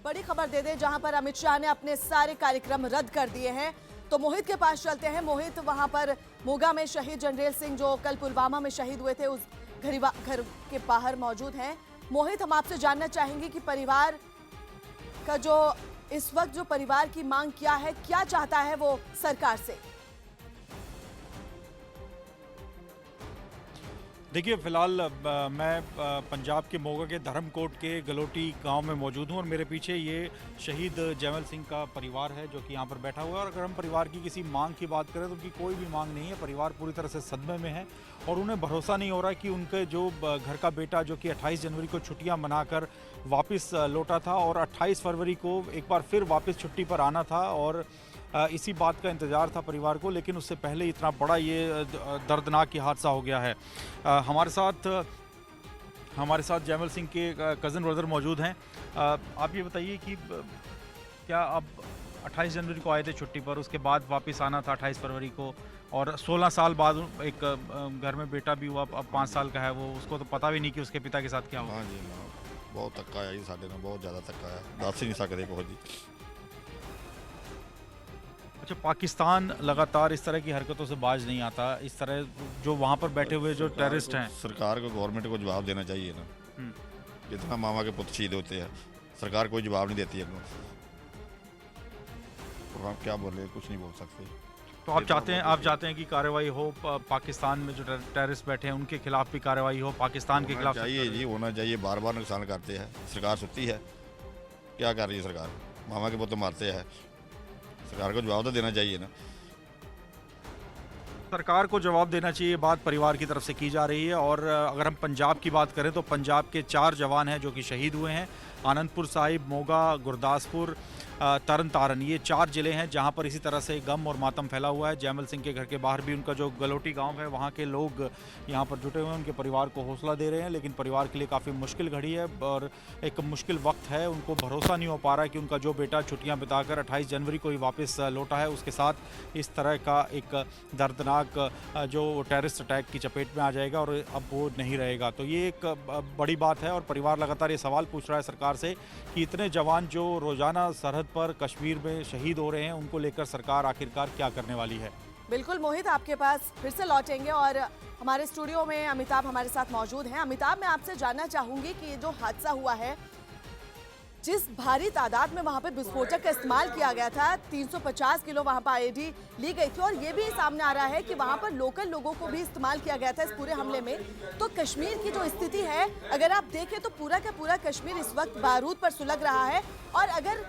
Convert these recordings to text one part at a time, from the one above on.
बड़ी खबर दे दें जहां पर अमित शाह ने अपने सारे कार्यक्रम रद्द कर दिए हैं। तो मोहित के पास चलते हैं। मोहित वहां पर मोगा में शहीद जरनैल सिंह जो कल पुलवामा में शहीद हुए थे उस घर के बाहर मौजूद हैं। मोहित, हम आपसे जानना चाहेंगे कि परिवार का जो इस वक्त जो परिवार की मांग क्या है, क्या चाहता है वो सरकार से? देखिए, फिलहाल मैं पंजाब के मोगा के धर्मकोट के गलोटी गांव में मौजूद हूं और मेरे पीछे ये शहीद जरनैल सिंह का परिवार है जो कि यहां पर बैठा हुआ है। और अगर हम परिवार की किसी मांग की बात करें तो उनकी कोई भी मांग नहीं है। परिवार पूरी तरह से सदमे में है और उन्हें भरोसा नहीं हो रहा कि उनके जो घर का बेटा जो कि 28 जनवरी को छुट्टियाँ मनाकर वापस लौटा था और 28 फरवरी को एक बार फिर वापस छुट्टी पर आना था और इसी बात का इंतज़ार था परिवार को, लेकिन उससे पहले इतना बड़ा ये दर्दनाक ये हादसा हो गया है। हमारे साथ जरनैल सिंह के कज़न ब्रदर मौजूद हैं। आप ये बताइए कि क्या अब 28 जनवरी को आए थे छुट्टी पर, उसके बाद वापस आना था 28 फरवरी को और 16 साल बाद एक घर में बेटा भी हुआ, अब 5 साल का है वो, उसको तो पता भी नहीं कि उसके पिता के साथ क्या हुआ। हाँ जी, बहुत धक्का आया जी, साढ़े ने बहुत ज़्यादा धक्का आया, दस ही नहीं सकते कुछ जी। अच्छा, पाकिस्तान लगातार इस तरह की हरकतों से बाज नहीं आता। इस तरह जो वहाँ पर बैठे हुए जो टेररिस्ट हैं, सरकार को, गवर्नमेंट को जवाब देना चाहिए ना। जितना मामा के पुत्र शहीद होते हैं, सरकार कोई जवाब नहीं देती है। तो हम क्या बोले, कुछ नहीं बोल सकते। तो आप चाहते हैं कि कार्रवाई हो, पाकिस्तान में जो टेररिस्ट बैठे हैं उनके खिलाफ भी कार्रवाई हो, पाकिस्तान के खिलाफ चाहिए जी, होना चाहिए। बार बार नुकसान करते हैं, सरकार सुती है, क्या कर रही है सरकार? मामा के पुत्र मारते हैं, सरकार को जवाब तो देना चाहिए ना। सरकार को जवाब देना चाहिए, बात परिवार की तरफ से की जा रही है। और अगर हम पंजाब की बात करें तो पंजाब के 4 जवान हैं जो कि शहीद हुए हैं। आनंदपुर साहिब, मोगा, गुरदासपुर, तरन तारण, ये 4 ज़िले हैं जहां पर इसी तरह से गम और मातम फैला हुआ है। जरनैल सिंह के घर के बाहर भी उनका जो गलोटी गांव है वहां के लोग यहां पर जुटे हुए हैं, उनके परिवार को हौसला दे रहे हैं। लेकिन परिवार के लिए काफ़ी मुश्किल घड़ी है और एक मुश्किल वक्त है। उनको भरोसा नहीं हो पा रहा है कि उनका जो बेटा छुट्टियाँ बिताकर 28 जनवरी को ही वापस लौटा है, उसके साथ इस तरह का एक दर्दनाक जो टेररिस्ट अटैक की चपेट में आ जाएगा और अब वो नहीं रहेगा। तो ये एक बड़ी बात है और परिवार लगातार ये सवाल पूछ रहा है सरकार से कि इतने जवान जो रोज़ाना सरहद पर कश्मीर में शहीद हो रहे हैं, उनको लेकर सरकार आखिरकार क्या करने वाली है। बिल्कुल मोहित, आपके पास फिर से लौटेंगे और हमारे स्टूडियो में अमिताभ हमारे साथ मौजूद हैं। अमिताभ, मैं आपसे जानना चाहूंगी कि ये जो हादसा हुआ है, जिस भारी तादाद में वहां पे विस्फोटक का इस्तेमाल किया गया था, 350 किलो वहां पर आईडी ली गई थी और ये भी सामने आ रहा है कि वहां पर लोकल लोगों को भी इस्तेमाल किया गया था इस पूरे हमले में। तो कश्मीर की जो स्थिति है, अगर आप देखें तो पूरा का पूरा कश्मीर इस वक्त बारूद पर सुलग रहा है और अगर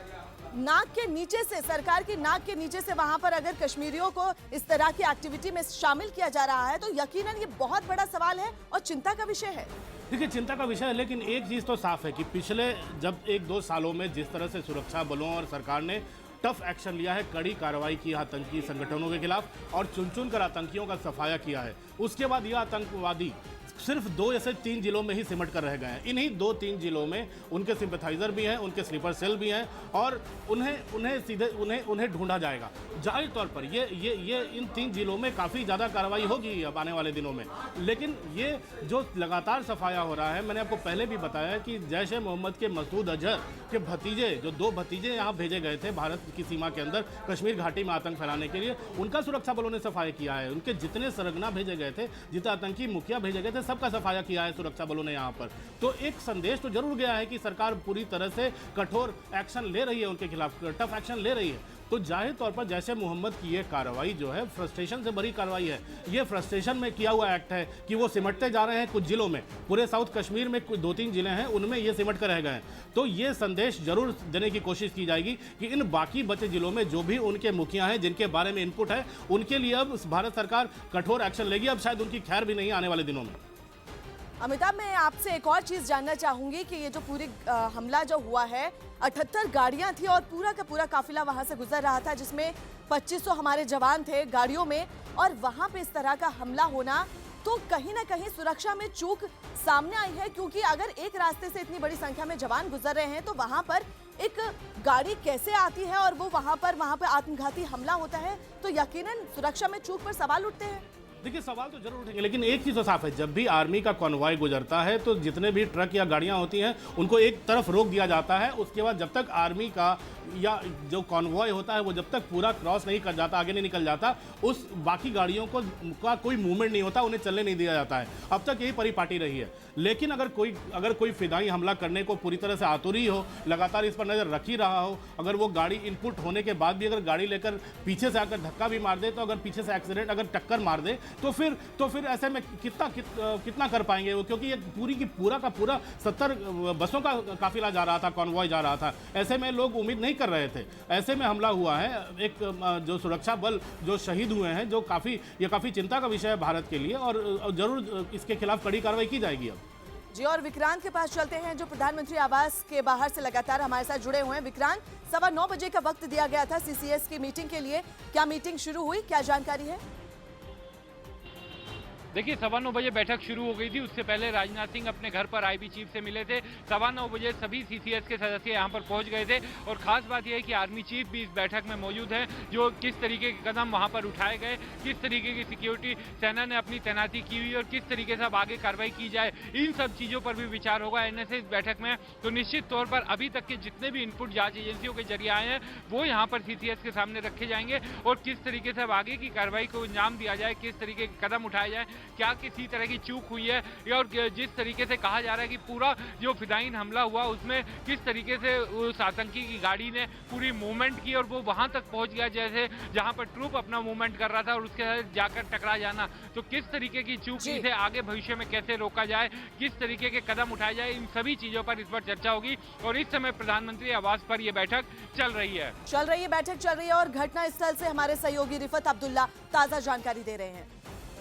नाक के नीचे से, सरकार की नाक के नीचे से वहां पर अगर कश्मीरियों को इस तरह की एक्टिविटी में शामिल किया जा रहा है तो यकीनन ये बहुत बड़ा सवाल है और चिंता का विषय है। देखिए, चिंता का विषय है, लेकिन एक चीज़ तो साफ है कि पिछले जब 1-2 सालों में जिस तरह से सुरक्षा बलों और सरकार ने टफ एक्शन लिया है, कड़ी कार्रवाई की आतंकी संगठनों के खिलाफ और चुन कर आतंकियों का सफाया किया है, उसके बाद यह आतंकवादी सिर्फ 2 या 3 जिलों में ही सिमट कर रह गए हैं। इन्हीं 2-3 जिलों में उनके सिंपैथाइजर भी हैं, उनके स्लीपर सेल भी हैं और उन्हें ढूंढा जाएगा। जाहिर तौर पर ये इन 3 जिलों में काफ़ी ज़्यादा कार्रवाई होगी अब आने वाले दिनों में। लेकिन ये जो लगातार सफाया हो रहा है, मैंने आपको पहले भी बताया कि जैश ए मोहम्मद के मसूद अजहर के भतीजे, जो 2 भतीजे यहाँ भेजे गए थे भारत की सीमा के अंदर कश्मीर घाटी में आतंक फैलाने के लिए, उनका सुरक्षा बलों ने सफाया किया है। उनके जितने सरगना भेजे गए थे, जितने आतंकी मुखिया भेजे गए थे, सबका सफाया किया है सुरक्षा बलों ने यहाँ पर। तो एक संदेश तो जरूर गया है कि सरकार पूरी तरह से कठोर एक्शन ले रही है, उनके खिलाफ टफ एक्शन ले रही है। तो जाहिर तौर पर जैसे मोहम्मद की ये कार्रवाई जो है फ्रस्ट्रेशन से भरी कार्रवाई है। ये फ्रस्ट्रेशन में किया हुआ एक्ट है कि वो सिमटते जा रहे हैं कुछ जिलों में। पूरे साउथ कश्मीर में कुछ 2-3 जिले हैं, उनमें ये सिमट कर रह गए हैं। तो ये संदेश जरूर देने की कोशिश की जाएगी कि इन बाकी बचे जिलों में जो भी उनके मुखिया हैं, जिनके बारे में इनपुट है, उनके लिए अब भारत सरकार कठोर एक्शन लेगी। अब शायद उनकी खैर भी नहीं आने वाले दिनों में। अमिताभ, मैं आपसे एक और चीज जानना चाहूंगी कि ये जो पूरी हमला जो हुआ है, 78 गाड़ियां थी और पूरा का पूरा काफिला वहां से गुजर रहा था, जिसमें 2500 हमारे जवान थे गाड़ियों में, और वहां पे इस तरह का हमला होना तो कहीं ना कहीं सुरक्षा में चूक सामने आई है। क्योंकि अगर एक रास्ते से इतनी बड़ी संख्या में जवान गुजर रहे हैं तो वहां पर एक गाड़ी कैसे आती है और वो वहां पर आत्मघाती हमला होता है, तो यकीनन सुरक्षा में चूक पर सवाल उठते हैं। देखिए सवाल तो जरूर उठेंगे, लेकिन एक चीज़ तो साफ है, जब भी आर्मी का कॉन्वॉय गुजरता है तो जितने भी ट्रक या गाड़ियां होती हैं उनको एक तरफ रोक दिया जाता है। उसके बाद जब तक आर्मी का या जो कॉन्वॉय होता है वो जब तक पूरा क्रॉस नहीं कर जाता, आगे नहीं निकल जाता, उस बाकी गाड़ियों को का कोई मूवमेंट नहीं होता, उन्हें चलने नहीं दिया जाता है। अब तक यही परिपाटी रही है। लेकिन अगर कोई फिदाई हमला करने को पूरी तरह से आतुरी हो, लगातार इस पर नजर रख ही रहा हो, अगर वो गाड़ी इनपुट होने के बाद भी अगर गाड़ी लेकर पीछे से आकर धक्का भी मार दे, तो अगर पीछे से एक्सीडेंट अगर टक्कर मार दे तो फिर ऐसे में कितना कर पाएंगे वो, क्योंकि ये पूरा का पूरा 70 बसों का काफिला जा रहा था, कॉन्वॉय जा रहा था। ऐसे में लोग उम्मीद नहीं कर रहे थे, ऐसे में हमला हुआ है। एक जो सुरक्षा बल जो शहीद हुए हैं, जो काफी चिंता का विषय है भारत के लिए, और जरूर इसके खिलाफ कड़ी कार्रवाई की जाएगी। अब जी, और विक्रांत के पास चलते हैं, जो प्रधानमंत्री आवास के बाहर से लगातार हमारे साथ जुड़े हुए हैं। विक्रांत, 9:15 बजे का वक्त दिया गया था सीसीएस की मीटिंग के लिए, क्या मीटिंग शुरू हुई, क्या जानकारी है? देखिए 9:15 बजे बैठक शुरू हो गई थी। उससे पहले राजनाथ सिंह अपने घर पर आईबी चीफ से मिले थे। 9:15 बजे सभी सीसीएस के सदस्य यहां पर पहुंच गए थे, और खास बात यह है कि आर्मी चीफ भी इस बैठक में मौजूद हैं, जो किस तरीके के कदम वहां पर उठाए गए, किस तरीके की सिक्योरिटी सेना ने अपनी तैनाती की हुई और किस तरीके से अब आगे कार्रवाई की जाए, इन सब चीजों पर भी विचार होगा एनएसए इस बैठक में। तो निश्चित तौर पर अभी तक के जितने भी इनपुट जांच एजेंसियों के जरिए आए हैं वो यहाँ पर सीसीएस के सामने रखे जाएंगे, और किस तरीके से अब आगे की कार्रवाई को अंजाम दिया जाए, किस तरीके के कदम उठाए जाए, क्या किसी तरह की चूक हुई है, और जिस तरीके से कहा जा रहा है कि पूरा जो फिदायीन हमला हुआ उसमें किस तरीके से उस आतंकी की गाड़ी ने पूरी मूवमेंट की और वो वहां तक पहुंच गया जैसे जहां पर ट्रूप अपना मूवमेंट कर रहा था, और उसके साथ जाकर टकरा जाना। तो किस तरीके की चूक से आगे भविष्य में कैसे रोका जाए, किस तरीके के कदम उठाए जाए, इन सभी चीजों पर इस पर चर्चा होगी। और इस समय प्रधानमंत्री आवास पर यह बैठक चल रही है, बैठक चल रही है, और घटना स्थल से हमारे सहयोगी रिफत अब्दुल्ला ताजा जानकारी दे रहे हैं।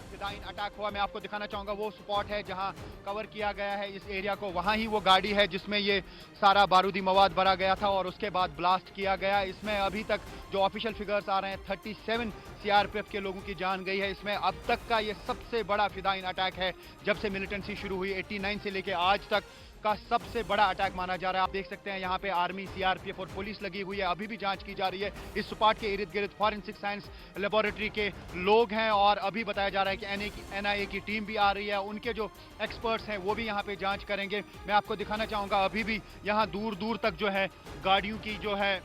फिदायीन अटैक हुआ, मैं आपको दिखाना चाहूँगा वो स्पॉट है जहाँ कवर किया गया है इस एरिया को, वहाँ ही वो गाड़ी है जिसमें ये सारा बारूदी मवाद भरा गया था और उसके बाद ब्लास्ट किया गया। इसमें अभी तक जो ऑफिशियल फिगर्स आ रहे हैं 37 सीआरपीएफ के लोगों की जान गई है। इसमें अब तक का ये सबसे बड़ा फिदायीन अटैक है जब से मिलिटेंसी शुरू हुई, 89 से लेके आज तक का सबसे बड़ा अटैक माना जा रहा है। आप देख सकते हैं यहाँ पे आर्मी, सीआरपीएफ और पुलिस लगी हुई है, अभी भी जांच की जा रही है। इस स्पॉट के इर्द गिर्द फॉरेंसिक साइंस लेबोरेटरी के लोग हैं, और अभी बताया जा रहा है कि एनआईए की टीम भी आ रही है, उनके जो एक्सपर्ट्स हैं वो भी यहाँ पे जांच करेंगे। मैं आपको दिखाना चाहूँगा अभी भी यहाँ दूर दूर तक जो है गाड़ियों की जो है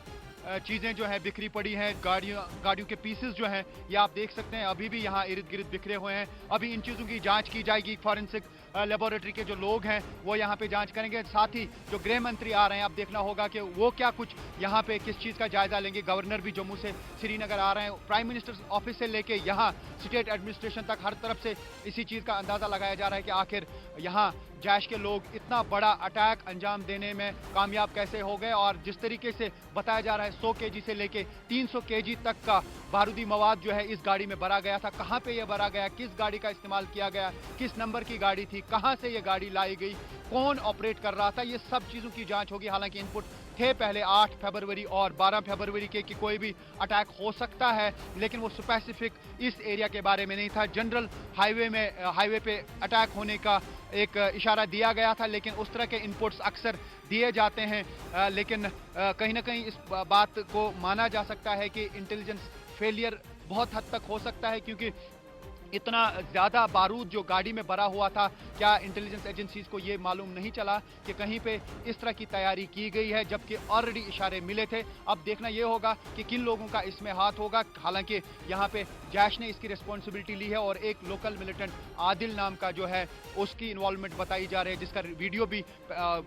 चीज़ें जो है बिखरी पड़ी हैं, गाड़ियों के पीसेस जो हैं ये आप देख सकते हैं अभी भी यहाँ इर्द गिर्द बिखरे हुए हैं। अभी इन चीज़ों की जांच की जाएगी, फॉरेंसिक लेबोरेटरी के जो लोग हैं वो यहाँ पे जांच करेंगे। साथ ही जो गृह मंत्री आ रहे हैं, आप देखना होगा कि वो क्या कुछ यहाँ पे किस चीज़ का जायजा लेंगे। गवर्नर भी जम्मू से श्रीनगर आ रहे हैं, प्राइम मिनिस्टर ऑफिस से लेके यहाँ स्टेट एडमिनिस्ट्रेशन तक हर तरफ से इसी चीज़ का अंदाज़ा लगाया जा रहा है कि आखिर यहाँ जैश के लोग इतना बड़ा अटैक अंजाम देने में कामयाब कैसे हो गए। और जिस तरीके से बताया जा रहा है 100 केजी से लेके 300 केजी तक का बारूदी मवाद जो है इस गाड़ी में भरा गया था, कहाँ पे ये भरा गया, किस गाड़ी का इस्तेमाल किया गया, किस नंबर की गाड़ी थी, कहाँ से ये गाड़ी लाई गई, कौन ऑपरेट कर रहा था, ये सब चीज़ों की जांच होगी। हालांकि इनपुट थे पहले 8 फरवरी और 12 फरवरी के कि कोई भी अटैक हो सकता है, लेकिन वो स्पेसिफिक इस एरिया के बारे में नहीं था। जनरल हाईवे पे अटैक होने का एक इशारा दिया गया था, लेकिन उस तरह के इनपुट्स अक्सर दिए जाते हैं, लेकिन कहीं ना कहीं इस बात को माना जा सकता है कि इंटेलिजेंस फेलियर बहुत हद तक हो सकता है, क्योंकि इतना ज़्यादा बारूद जो गाड़ी में भरा हुआ था, क्या इंटेलिजेंस एजेंसीज को ये मालूम नहीं चला कि कहीं पे इस तरह की तैयारी की गई है, जबकि ऑलरेडी इशारे मिले थे। अब देखना ये होगा कि किन लोगों का इसमें हाथ होगा। हालांकि यहाँ पे जैश ने इसकी रिस्पॉन्सिबिलिटी ली है, और एक लोकल मिलिटेंट आदिल नाम का जो है उसकी इन्वॉल्वमेंट बताई जा रही है, जिसका वीडियो भी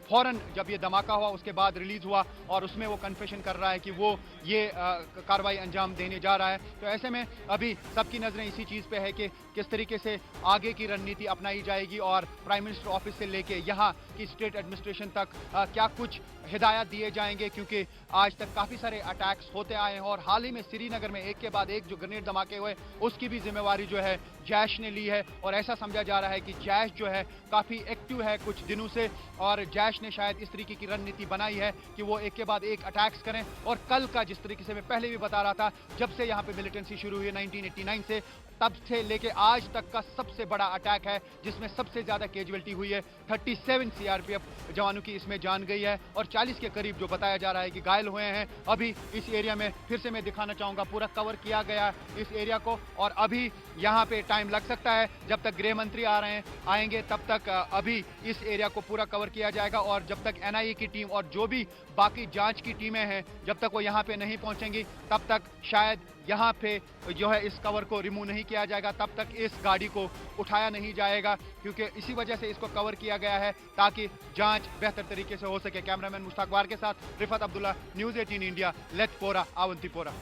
फौरन जब ये धमाका हुआ उसके बाद रिलीज हुआ, और उसमें वो कन्फेशन कर रहा है कि वो ये कार्रवाई अंजाम देने जा रहा है। तो ऐसे में अभी सबकी नज़रें इसी चीज़ पे है कि किस तरीके से आगे की रणनीति अपनाई जाएगी, और प्राइम मिनिस्टर ऑफिस से लेके यहाँ की स्टेट एडमिनिस्ट्रेशन तक क्या कुछ हिदायत दिए जाएंगे, क्योंकि आज तक काफ़ी सारे अटैक्स होते आए हैं, और हाल ही में श्रीनगर में एक के बाद एक जो ग्रेनेड धमाके हुए उसकी भी जिम्मेवारी जो है जैश ने ली है। और ऐसा समझा जा रहा है कि जैश जो है काफ़ी एक्टिव है कुछ दिनों से, और जैश ने शायद इस तरीके की रणनीति बनाई है कि वो एक के बाद एक अटैक्स करें। और कल का जिस तरीके से मैं पहले भी बता रहा था, जब से यहाँ पे मिलिटेंसी शुरू हुई है 1989 से, तब से लेके आज तक का सबसे बड़ा अटैक है, जिसमें सबसे ज़्यादा कैजुअल्टी हुई है। 37 सीआरपीएफ जवानों की इसमें जान गई है और 40 के करीब जो बताया जा रहा है कि घायल हुए हैं। अभी इस एरिया में फिर से मैं दिखाना चाहूँगा, पूरा कवर किया गया इस एरिया को, और अभी यहाँ पे टाइम लग सकता है जब तक गृह मंत्री आएंगे तब तक अभी इस एरिया को पूरा कवर किया जाएगा, और जब तक एनआईए की टीम और जो भी बाकी जांच की टीमें हैं जब तक वो यहाँ पे नहीं पहुँचेंगी तब तक शायद यहाँ पे जो है इस कवर को रिमूव नहीं किया जाएगा, तब तक इस गाड़ी को उठाया नहीं जाएगा, क्योंकि इसी वजह से इसको कवर किया गया है ताकि जांच बेहतर तरीके से हो सके। कैमरामैन मुश्ताक वार के साथ रिफत अब्दुल्ला, न्यूज़ 18 इंडिया, लेथपोरा, अवंतीपोरा।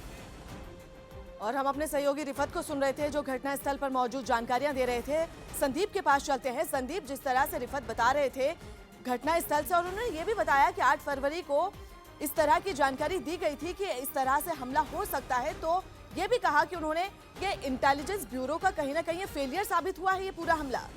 और हम अपने सहयोगी रिफत को सुन रहे थे जो घटनास्थल पर मौजूद जानकारियां दे रहे थे। संदीप के पास चलते हैं। संदीप, जिस तरह से रिफत बता रहे थे घटनास्थल से, और उन्होंने ये भी बताया कि 8 फरवरी को इस तरह की जानकारी दी गई थी कि इस तरह से हमला हो सकता है, तो ये भी कहा कि उन्होंने कि इंटेलिजेंस ब्यूरो का कहीं ना कहीं फेलियर साबित हुआ है ये पूरा हमला।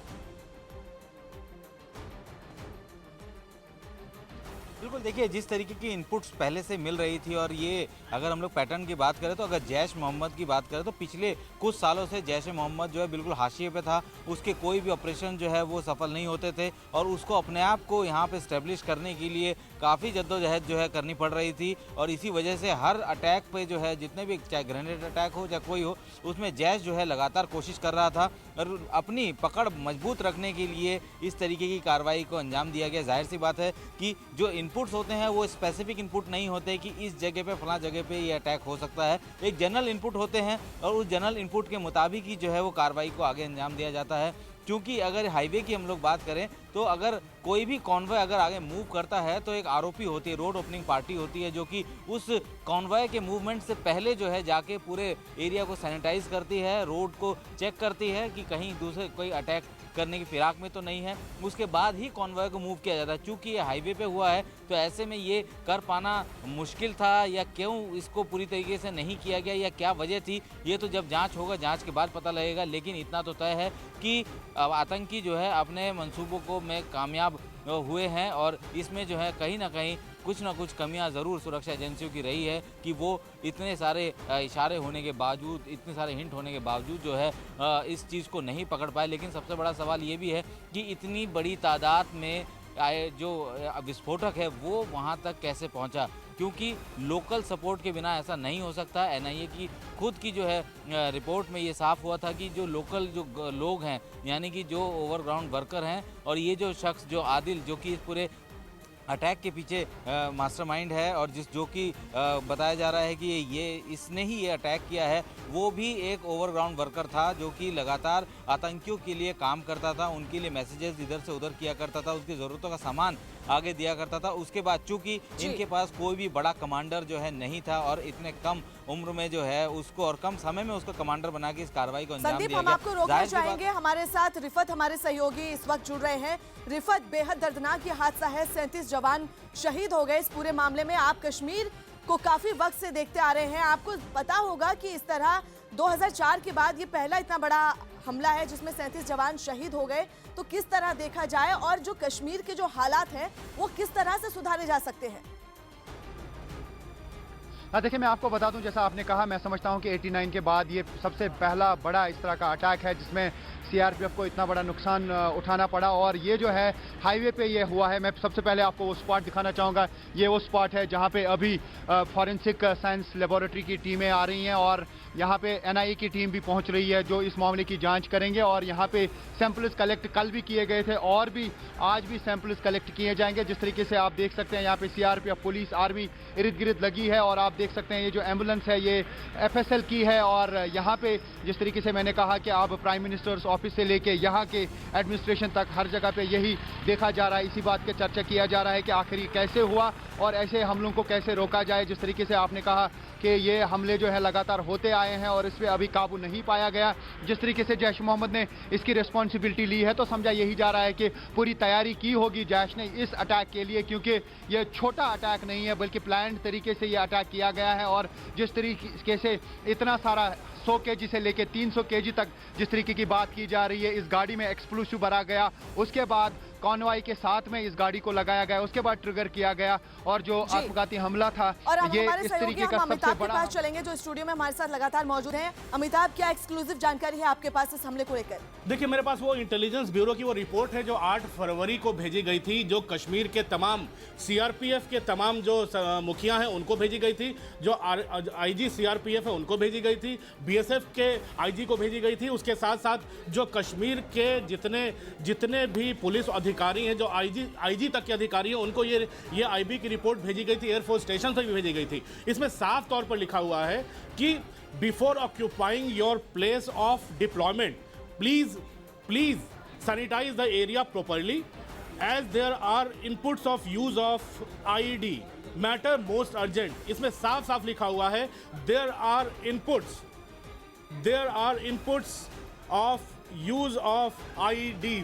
बिल्कुल, देखिए जिस तरीके की इनपुट्स पहले से मिल रही थी, और ये अगर हम लोग पैटर्न की बात करें तो अगर जैश मोहम्मद की बात करें तो पिछले कुछ सालों से जैश मोहम्मद जो है बिल्कुल हाशिए पे था। उसके कोई भी ऑपरेशन जो है वो सफल नहीं होते थे, और उसको अपने आप को यहाँ पे स्टैब्लिश करने के लिए काफ़ी जद्दोजहद जो है करनी पड़ रही थी, और इसी वजह से हर अटैक पे जो है जितने भी चाहे ग्रेनेड अटैक हो चाहे कोई हो, उसमें जैश जो है लगातार कोशिश कर रहा था, और अपनी पकड़ मजबूत रखने के लिए इस तरीके की कार्रवाई को अंजाम दिया गया। जाहिर सी बात है कि जो इनपुट्स होते हैं वो स्पेसिफिक इनपुट नहीं होते कि इस जगह पे फलां जगह पे ये अटैक हो सकता है, एक जनरल इनपुट होते हैं, और उस जनरल इनपुट के मुताबिक ही जो है वो कार्रवाई को आगे अंजाम दिया जाता है। क्योंकि अगर हाईवे की हम लोग बात करें तो अगर कोई भी कॉन्वॉय अगर आगे मूव करता है तो एक आरओपी होती है, रोड ओपनिंग पार्टी होती है, जो कि उस कॉन्वॉय के मूवमेंट से पहले जो है जाके पूरे एरिया को सैनिटाइज करती है, रोड को चेक करती है कि कहीं दूसरे कोई अटैक करने की फिराक में तो नहीं है, उसके बाद ही कॉन्वॉय को मूव किया जाता है। चूँकि ये हाईवे पे हुआ है तो ऐसे में ये कर पाना मुश्किल था, या क्यों इसको पूरी तरीके से नहीं किया गया या क्या वजह थी, ये तो जब जांच होगा, जांच के बाद पता लगेगा। लेकिन इतना तो तय है कि आतंकी जो है अपने मंसूबों को में कामयाब हुए हैं, और इसमें जो है कहीं ना कहीं कुछ ना कुछ कमियां ज़रूर सुरक्षा एजेंसियों की रही है कि वो इतने सारे इशारे होने के बावजूद, इतने सारे हिंट होने के बावजूद जो है इस चीज़ को नहीं पकड़ पाए। लेकिन सबसे बड़ा सवाल ये भी है कि इतनी बड़ी तादाद में जो विस्फोटक है वो वहाँ तक कैसे पहुँचा, क्योंकि लोकल सपोर्ट के बिना ऐसा नहीं हो सकता। एनआईए की खुद की जो है रिपोर्ट में ये साफ हुआ था कि जो लोकल जो लोग हैं, यानी कि जो ओवरग्राउंड वर्कर हैं, और ये जो शख्स जो आदिल जो कि इस पूरे अटैक के पीछे मास्टरमाइंड है, और जो कि बताया जा रहा है कि इसने ही ये अटैक किया है, वो भी एक ओवरग्राउंड वर्कर था जो कि लगातार आतंकियों के लिए काम करता था, उनके लिए मैसेजेस इधर से उधर किया करता था, उसकी ज़रूरतों का सामान आगे दिया करता था। उसके बाद चूंकि इनके पास कोई भी बड़ा कमांडर जो है नहीं था, और इतने कम उम्र में जो है उसको और कम समय में उसको कमांडर बना के इस कार्रवाई को अंजाम दिया गया। हम आपको रोकना चाहेंगे, हमारे साथ रिफत हमारे सहयोगी इस वक्त जुड़ रहे हैं। रिफत, बेहद दर्दनाक ये हादसा है, 37 जवान शहीद हो गए इस पूरे मामले में। आप कश्मीर को काफी वक्त से देखते आ रहे हैं, आपको पता होगा कि इस तरह 2004 के बाद ये पहला इतना बड़ा हमला है जिसमें 37 जवान शहीद हो गए। तो किस तरह देखा जाए, और जो कश्मीर के जो हालात हैं वो किस तरह से सुधारे जा सकते हैं? देखिए, मैं आपको बता दूं, जैसा आपने कहा, मैं समझता हूं कि 89 के बाद ये सबसे पहला बड़ा इस तरह का अटैक है जिसमें सीआरपीएफ को इतना बड़ा नुकसान उठाना पड़ा, और ये जो है हाईवे पे ये हुआ है। मैं सबसे पहले आपको वो स्पॉट दिखाना चाहूँगा। ये वो स्पॉट है जहाँ पे अभी फॉरेंसिक साइंस लेबोरेटरी की टीमें आ रही हैं, और यहाँ पे एनआईए की टीम भी पहुँच रही है जो इस मामले की जांच करेंगे। और यहाँ पे सैंपल्स कलेक्ट कल भी किए गए थे, और भी आज भी सैंपल्स कलेक्ट किए जाएंगे। जिस तरीके से आप देख सकते हैं यहाँ पे सीआरपीएफ, पुलिस, आर्मी इर्द गिर्द लगी है, और आप देख सकते हैं ये जो एम्बुलेंस है ये एफएसएल की है। और यहाँ पे जिस तरीके से मैंने कहा कि आप प्राइम मिनिस्टर्स ऑफिस से लेके यहाँ के एडमिनिस्ट्रेशन तक हर जगह पे यही देखा जा रहा है, इसी बात की चर्चा किया जा रहा है कि आखिर कैसे हुआ और ऐसे हमलों को कैसे रोका जाए। जिस तरीके से आपने कहा कि ये हमले जो है लगातार होते आए हैं और इस पर अभी काबू नहीं पाया गया, जिस तरीके से जैश मोहम्मद ने इसकी रिस्पॉन्सिबिलिटी ली है, तो समझा यही जा रहा है कि पूरी तैयारी की होगी जैश ने इस अटैक के लिए, क्योंकि ये छोटा अटैक नहीं है बल्कि प्लान्ड तरीके से ये अटैक किया गया है। और जिस तरीके से इतना सारा 100 केजी से लेके 300 केजी तक जिस तरीके की बात की जा रही है, इस गाड़ी में एक्सप्लोसिव भरा गया, उसके बाद कॉन्वॉय के साथ में इस गाड़ी को लगाया गया, उसके बाद ट्रिगर किया गया और जो जी। आत्मघाती हमला था और अब ये हमारे इस सहयोगी तरीके का हम सबसे अमिताभ के बड़ा। पास चलेंगे जो स्टूडियो में हमारे साथ लगातार मौजूद हैं। अमिताभ, क्या एक्सक्लूसिव जानकारी है आपके पास इस हमले को लेकर? देखिए, मेरे पास वो इंटेलिजेंस ब्यूरो की वो रिपोर्ट है जो 8 फरवरी को भेजी गई थी, जो कश्मीर के तमाम सीआरपीएफ के तमाम जो मुखिया हैं उनको भेजी गई थी, जो आईजी सीआरपीएफ है उनको भेजी गई थी, बीएसएफ के आईजी को भेजी गई थी। उसके साथ साथ जो कश्मीर के जितने भी पुलिस अधिकारी हैं, जो आईजी तक के अधिकारी हैं, उनको ये आईबी की रिपोर्ट भेजी गई थी, एयरफोर्स स्टेशन से भी भेजी गई थी। इसमें साफ तौर पर लिखा हुआ है कि before occupying your place of deployment please sanitize the area properly as there are inputs of use of IED matter most urgent. इसमें साफ साफ लिखा हुआ है there are inputs of use of IED।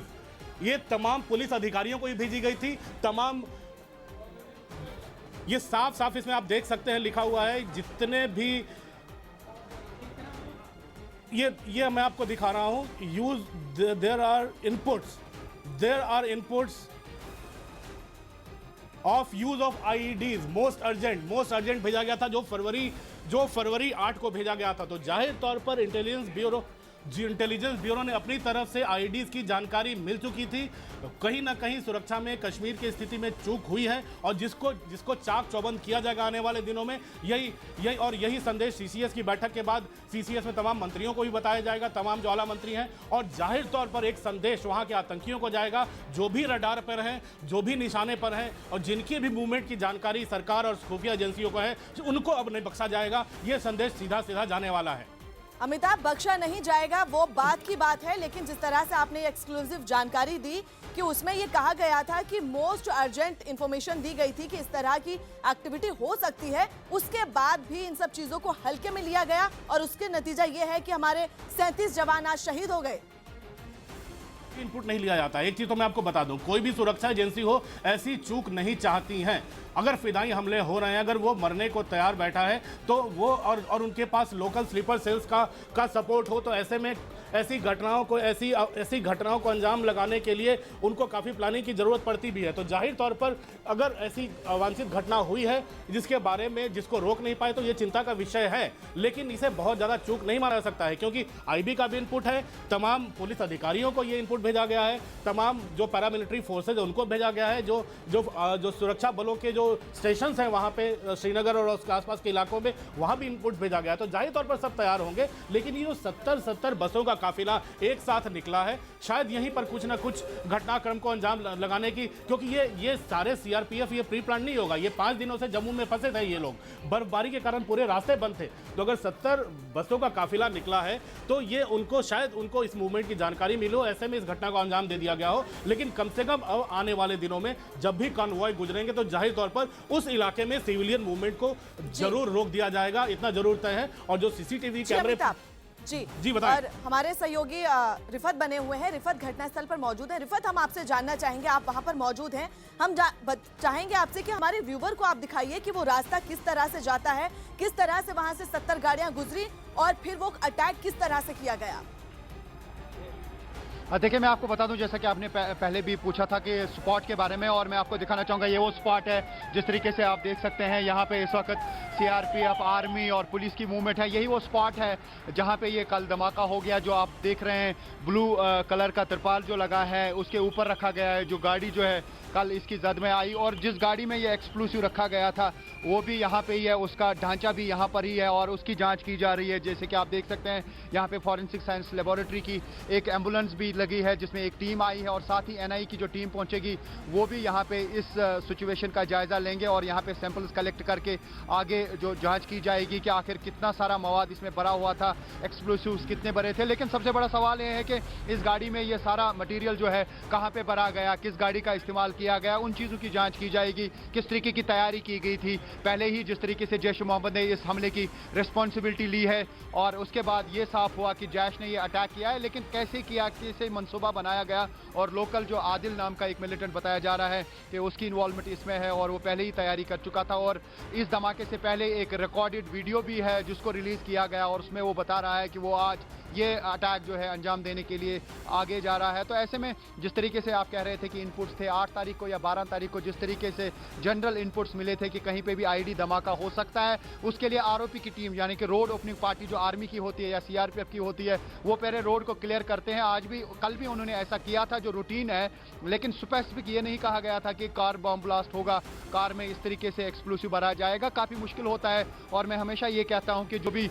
ये तमाम पुलिस अधिकारियों को ही भेजी गई थी, तमाम ये साफ साफ इसमें आप देख सकते हैं लिखा हुआ है। जितने भी ये मैं आपको दिखा रहा हूं, use there are inputs of use of IEDs most urgent भेजा गया था, जो फरवरी 8 को भेजा गया था। तो जाहिर तौर पर इंटेलिजेंस ब्यूरो ने अपनी तरफ से IEDs की जानकारी मिल चुकी थी। कहीं ना कहीं सुरक्षा में कश्मीर की स्थिति में चूक हुई है और जिसको चाक चौबंद किया जाएगा आने वाले दिनों में। यही संदेश CCS की बैठक के बाद CCS में तमाम मंत्रियों को भी बताया जाएगा, तमाम जो आला मंत्री हैं, और जाहिर तौर पर एक संदेश वहां के आतंकियों को जाएगा, जो भी रडार पर हैं, जो भी निशाने पर हैं और जिनकी भी मूवमेंट की जानकारी सरकार और खुफिया एजेंसियों को है, उनको अब नहीं बख्शा जाएगा। ये संदेश सीधा जाने वाला है। अमिताभ, बख्शा नहीं जाएगा वो बात की बात है, लेकिन जिस तरह से आपने एक्सक्लूसिव जानकारी दी कि उसमें ये कहा गया था कि मोस्ट अर्जेंट इंफॉर्मेशन दी गई थी कि इस तरह की एक्टिविटी हो सकती है, उसके बाद भी इन सब चीजों को हल्के में लिया गया और उसके नतीजा ये है कि हमारे 37 जवान आज शहीद हो गए। इनपुट नहीं लिया जाता। एक चीज तो मैं आपको बता दूं, कोई भी सुरक्षा एजेंसी हो ऐसी चूक नहीं चाहती हैं। अगर फिदाई हमले हो रहे हैं, अगर वो मरने को तैयार बैठा है तो वो और उनके पास लोकल स्लीपर सेल्स का सपोर्ट हो, तो ऐसे में ऐसी घटनाओं को अंजाम लगाने के लिए उनको काफ़ी प्लानिंग की ज़रूरत पड़ती भी है। तो जाहिर तौर पर अगर ऐसी अवांछित घटना हुई है जिसके बारे में जिसको रोक नहीं पाए तो ये चिंता का विषय है, लेकिन इसे बहुत ज़्यादा चूक नहीं माना जा सकता है, क्योंकि IB का भी इनपुट है, तमाम पुलिस अधिकारियों को ये इनपुट भेजा गया है, तमाम जो पैरामिलिट्री फोर्सेज है उनको भेजा गया है, जो सुरक्षा बलों के जो स्टेशंस हैं वहाँ पे श्रीनगर और उसके आसपास के इलाकों में, वहाँ भी इनपुट भेजा गया है। तो जाहिर तौर पर सब तैयार होंगे, लेकिन ये जो 70 बसों का काफिला एक साथ निकला है, शायद यहीं पर कुछ ना कुछ घटनाक्रम को अंजाम लगाने की, क्योंकि ये सारे CRPF ये प्री प्लान नहीं होगा। ये 5 दिनों से जम्मू में फंसे थे ये लोग, बर्फबारी के कारण पूरे रास्ते बंद थे। तो अगर 70 बसों का काफिला निकला है तो ये शायद उनको इस मूवमेंट की जानकारी मिलो, ऐसे में इस घटना को अंजाम दे दिया गया हो। लेकिन कम से कम अब आने वाले दिनों में जब भी कॉन्वॉय गुजरेंगे तो जाहिर तौर पर उस इलाके में सिविलियन मूवमेंट को जरूर रोक दिया जाएगा, इतना जरूर तय है। और जो CCTV कैमरे जी बताएं। और हमारे सहयोगी रिफत बने हुए हैं, रिफत घटनास्थल पर मौजूद है। रिफत, हम आपसे जानना चाहेंगे, आप वहां पर मौजूद हैं, हम चाहेंगे आपसे कि हमारे व्यूवर को आप दिखाइए कि वो रास्ता किस तरह से जाता है, किस तरह से वहां से 70 गाड़ियां गुजरी और फिर वो अटैक किस तरह से किया गया। देखिए, मैं आपको बता दूं, जैसा कि आपने पहले भी पूछा था कि स्पॉट के बारे में, और मैं आपको दिखाना चाहूँगा ये वो स्पॉट है जिस तरीके से आप देख सकते हैं। यहाँ पे इस वक्त CRPF, आर्मी और पुलिस की मूवमेंट है। यही वो स्पॉट है जहाँ पे ये कल धमाका हो गया, जो आप देख रहे हैं। ब्लू कलर का तिरपाल जो लगा है उसके ऊपर रखा गया है, जो गाड़ी जो है कल इसकी जद में आई, और जिस गाड़ी में ये एक्सप्लोसिव रखा गया था वो भी यहाँ पे ही है, उसका ढांचा भी यहाँ पर ही है और उसकी जांच की जा रही है। जैसे कि आप देख सकते हैं यहाँ पे फॉरेंसिक साइंस लेबोरेटरी की एक एम्बुलेंस भी लगी है जिसमें एक टीम आई है, और साथ ही NI की जो टीम पहुंचेगी वो भी यहाँ पे इस सिचुएशन का जायजा लेंगे और यहाँ पे सैंपल्स कलेक्ट करके आगे जो जांच की जाएगी कि आखिर कितना सारा मवाद इसमें भरा हुआ था, एक्सप्लोसिव्स कितने भरे थे। लेकिन सबसे बड़ा सवाल ये है कि इस गाड़ी में ये सारा मटीरियल जो है कहाँ पे भरा गया, किस गाड़ी का इस्तेमाल किया गया, उन चीज़ों की जाँच की जाएगी। किस तरीके की तैयारी की गई थी, पहले ही जिस तरीके से जैश मोहम्मद ने इस हमले की रिस्पॉन्सिबिलिटी ली है और उसके बाद ये साफ हुआ कि जैश ने ये अटैक किया है, लेकिन कैसे किया, कैसे मंसूबा बनाया गया। और लोकल जो आदिल नाम का एक मिलिटेंट बताया जा रहा है कि उसकी इन्वॉल्वमेंट इसमें है और वो पहले ही तैयारी कर चुका था। और इस धमाके से पहले एक रिकॉर्डेड वीडियो भी है जिसको रिलीज़ किया गया और उसमें वो बता रहा है कि वो आज ये अटैक जो है अंजाम देने के लिए आगे जा रहा है। तो ऐसे में जिस तरीके से आप कह रहे थे कि इनपुट्स थे 8 तारीख को या 12 तारीख को, जिस तरीके से जनरल इनपुट्स मिले थे कि कहीं पे भी आईडी धमाका हो सकता है, उसके लिए आरओपी की टीम यानी कि रोड ओपनिंग पार्टी जो आर्मी की होती है या सीआरपीएफ की होती है, वो पहले रोड को क्लियर करते हैं। आज भी, कल भी उन्होंने ऐसा किया था जो रूटीन है, लेकिन स्पेसिफिक ये नहीं कहा गया था कि कार बम ब्लास्ट होगा, कार में इस तरीके से एक्सप्लोसिव भरा जाएगा। काफ़ी मुश्किल होता है और मैं हमेशा ये कहता हूं कि जो भी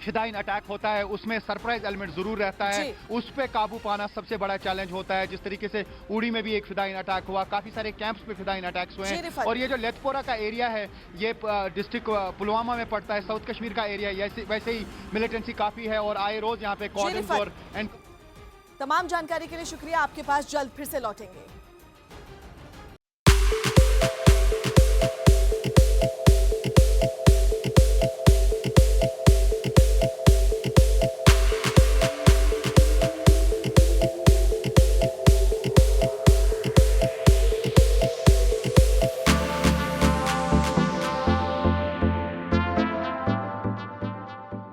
फिदाइन अटैक होता है उसमें सरप्राइज एलिमेंट जरूर रहता है, उस पे काबू पाना सबसे बड़ा चैलेंज होता है। जिस तरीके से उड़ी में भी एक फिदाइन अटैक हुआ, काफी सारे कैंप्स पे फिदाइन अटैक्स हुए हैं। और ये जो लेथपोरा का एरिया है, ये डिस्ट्रिक्ट पुलवामा में पड़ता है, साउथ कश्मीर का एरिया, वैसे ही मिलिटेंसी काफी है और आए रोज यहाँ पे कॉर्डन और तमाम जानकारी के लिए शुक्रिया। आपके पास जल्द फिर से लौटेंगे।